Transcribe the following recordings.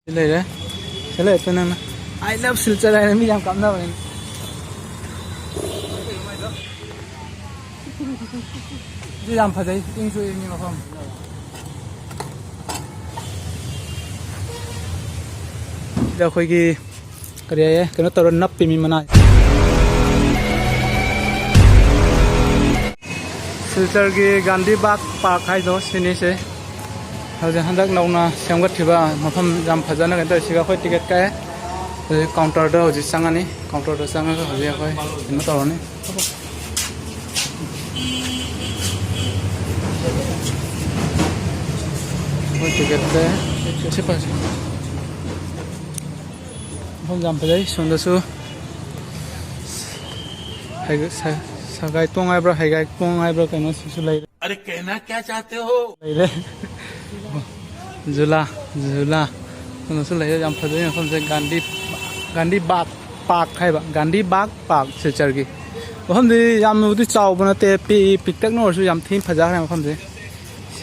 Đây đấy, thế là tôi năng I love Silchar này mình làm cảm đâu này. Đi làm phải đấy, in suy nhưng mà không. Giờ khơi cái này cái nó tao nắp pin mình này. Silchar cái Gandhi Bagh Park hay đó xin đi. Hãy subscribe cho kênh Ghiền Mì Gõ để không bỏ lỡ những video hấp dẫn. Counter đó hồi sang anh counter đó sang cái hồi giờ coi nó to này hồi ticket đấy sẽ phải không dám phải đấy xuống đó su hay sao cái tung ai bro hay cái tung ai bro cái nó su lấy अरे कहना क्या चाहते हो lấy đấy zula nó su lấy dám phải đấy không sẽ Gandhi Bagh Park hay bạn Gandhi Bagh Park Silchar ki hôm nay yam nu đi chào bữa nay pi tắc nó rồi yam thêm phải giá này mà không thế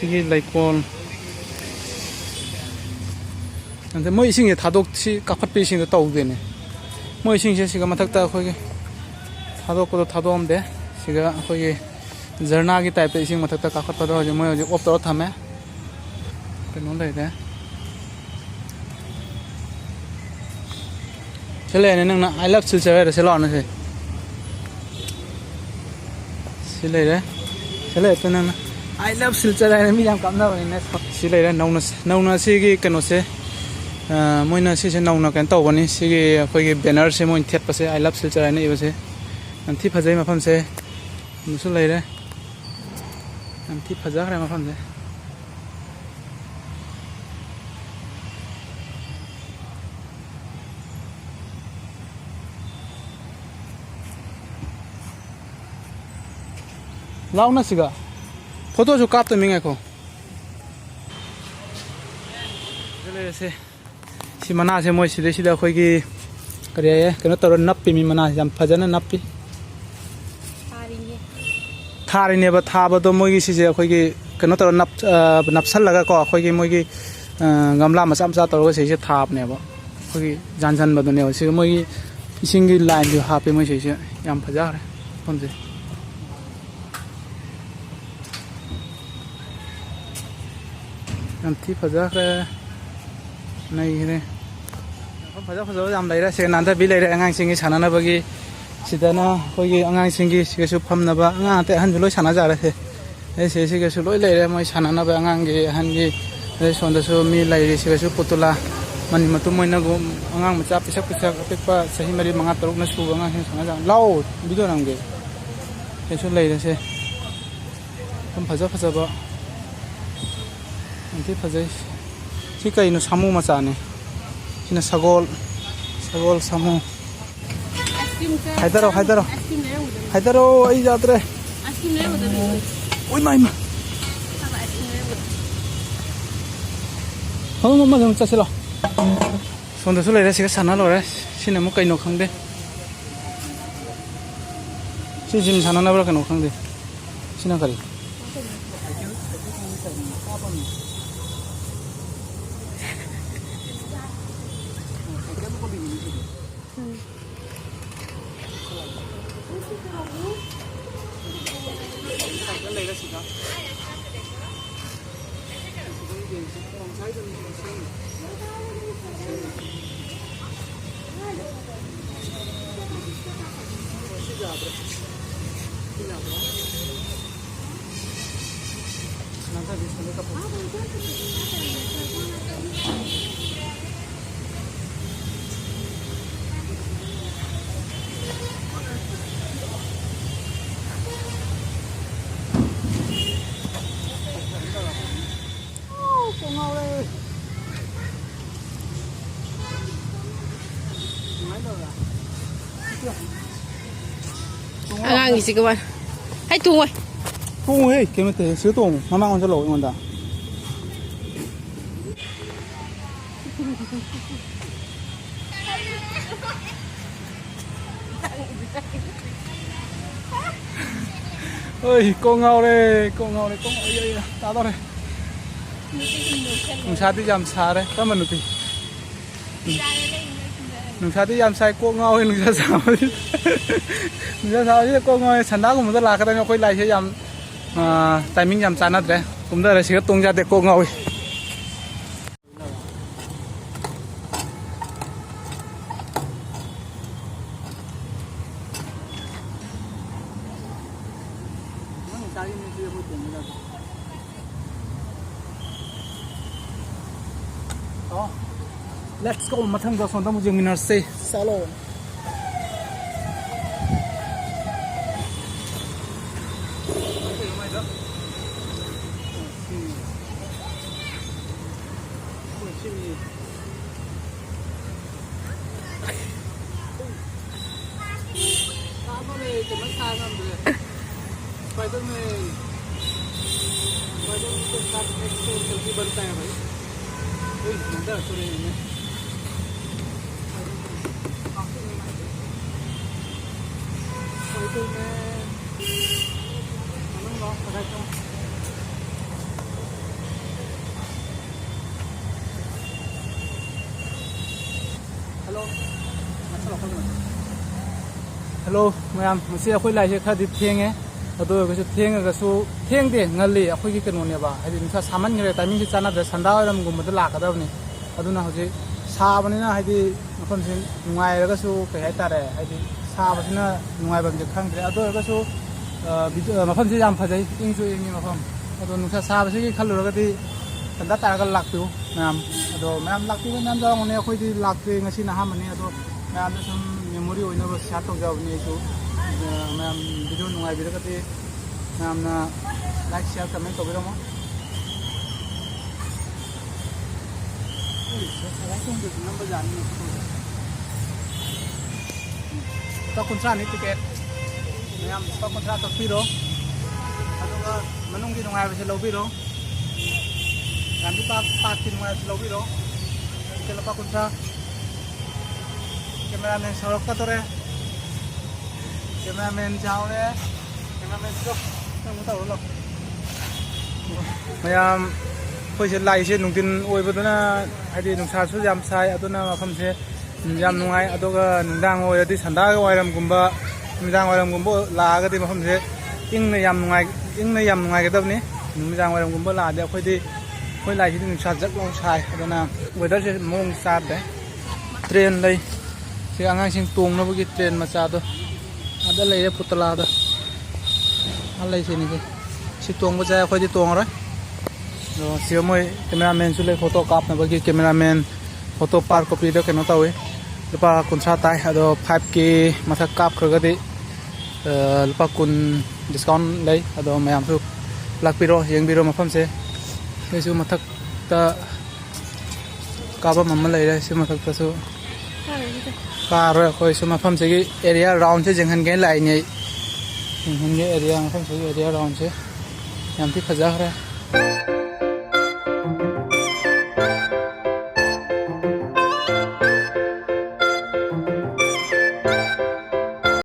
cái lại còn 근데 뭐 이싱이 다독치 까파피 이싱도 떠오르네 뭐 이싱이 시가 마탁다 거기 다독고도 다독하면 돼 시가 거기 झरना기 type इसिंग मथक्ता काखतपद हो मै हजि of तरो थामे कनो लैदे चले ने नंगना I love Silchar रे सेलो न से सिले रे चले त नंगना आई लव सिलचर रे मी जाम काम ना बने सिले रे नौना सिगी कनो से मोइना सिसे नौना कन तो बनी सिगी खोगी बैनर से मोइन थेट पसे आई लव सिलचर ने इबसे अंति फजै मफम से मुसु लै रे अंति फजाखरे मफम से लाउना सिगा फोटो जो काप तो मिंगे को चले से सिमना से मोय सिदे सिदा खोगी करे कनो तरो नप्पी मि मना जम फजना नप्पी थारिने बा थाबा तो मोगी सिजे खोगी कनो तरो नपसल लगा को खोगी मोगी गमला मचा मचा तरो से थाबने बा खोगी जानजन बदने से मोगी इसिंगी लाइन जो हापे मोय से यम फजा रे हमसे अंति फजाखरे नहीं रे फजा जाम लैरा से नांदा बि लैरा आंगां सिंगी सानानाबगी सिदाना खोगी आंगां सिंगी सिगेसु फमनाबा आंगां ते हन जुलै साना जारे से सिगेसु लय लैरा मै सानानाबा आंगां गे हनगी सोंदसु मी लैरि सिगेसु पुतुला मनि मतु मोइना गो आंगां मचा पिसा अपेक्पा सही मरि मंगा तरुक न सुबा आंगां साना जा लाओ बिदो नांगे सेसु लैरा से हम फजाबा अंति फजै सी कईनो सामू मचाने सिना सगोल सामू हायदारो आई जात्रे ओइ माइ मा हम ममा जों चसेलो सोंदसु लैरा सिगा साना लरे सिना मु कईनो खांदे सि जिम साना नाब्रा कनो खांदे सिना करी Anh gì các bạn? Hãy tung ơi. tung ấy, cái mà thế sữa tung, mà mang con cho lỗi ngon ta. ơi, cô ngầu đây, cô ngầu đây, ta đó đây. Không xa tí jam xa đấy, các bạn được thì. ꯅꯨꯡꯁꯥꯗꯤ ꯌꯥꯝ ꯁꯥꯏ ꯀꯣꯛ ꯉꯥꯎꯋꯦ ꯅꯨꯡꯁꯥ ꯁꯥꯕꯗꯤ ꯅꯨꯡꯁꯥ ꯁꯥꯕꯁꯤꯗ ꯀꯣꯛ ꯉꯥꯎꯋꯦ ꯁꯟꯗꯥꯒꯨꯝꯕꯗ ꯂꯥꯛꯀꯗꯕꯅꯤ ꯑꯩꯈꯣꯏ ꯂꯥꯏꯁꯦ ꯌꯥꯝ ꯇꯥꯏꯃꯤꯡ ꯌꯥꯝ ꯆꯥꯟꯅꯗ꯭ꯔꯦ ꯀꯨꯝꯊꯔꯁꯤꯒ ꯇꯣꯡ ꯌꯥꯗꯦ ꯀꯣꯛ ꯉꯥꯎꯋꯤ Let's go mathangda sonda mu jengminarse chalo Hello mayam masi akhoi lai se khadi thenge ado ga su thenga ga su thengde ngali akhoi gi kano ne ba hadi nusa saman ngre timing si chana da sanda ram gum da la ka da ni aduna hoje sabani na hadi mafam sin nungai ga su kai hai tare hadi sabasina nungai bam je khang dre ado ga su mafam si jam phajai ing su ing mafam ado nusa sabasi gi khalu ga di sanda ta ga lak tu mayam ado mayam lak tu nam da ngone akhoi di lak tu ngasi na ha mani ado mayam sum memory oina ba share tong jaw ni su mayam video nungai bi ga ti mayam na like share comment to biro mo ta kontra ni ticket mayam ta kontra ta piro ado ga manung gi nungai ba se lo biro kan di pa tin nungai se lo biro ke la pa kontra cameraman sorok ka tore cameraman jao re cameraman sorok tang ta lo mayam khoi se lai se nungtin oi baduna hadi nungsa su jam sai aduna mafam se jam nungai adoga nungdang oi adi sanda ga wairam gumba nungdang wairam gumba la ga di mafam se ingna yam nungai ga dabni nungdang wairam gumba la de khoi di khoi lai se nungsa jak long sai aduna weather se mong sa de train lai si angang sing tung na bagi train macha do ada lai de putala da alai se ni si tung ba ja khoi di tung ra do si moi cameraman su le photo kap na bagi cameraman photo par copy da keno tawe lupa kunsa tai ado 5k mathak kap khraga di lupa kun discount lai ado mayam su lakpiro yengbiro mafam se su mathak ta kaba mamma lai ra si mathak ta su car कोई सुमा फम से area round से जंगन के लाई नहीं जंगन के area फम से area round से यहाँ पे खजा रहा है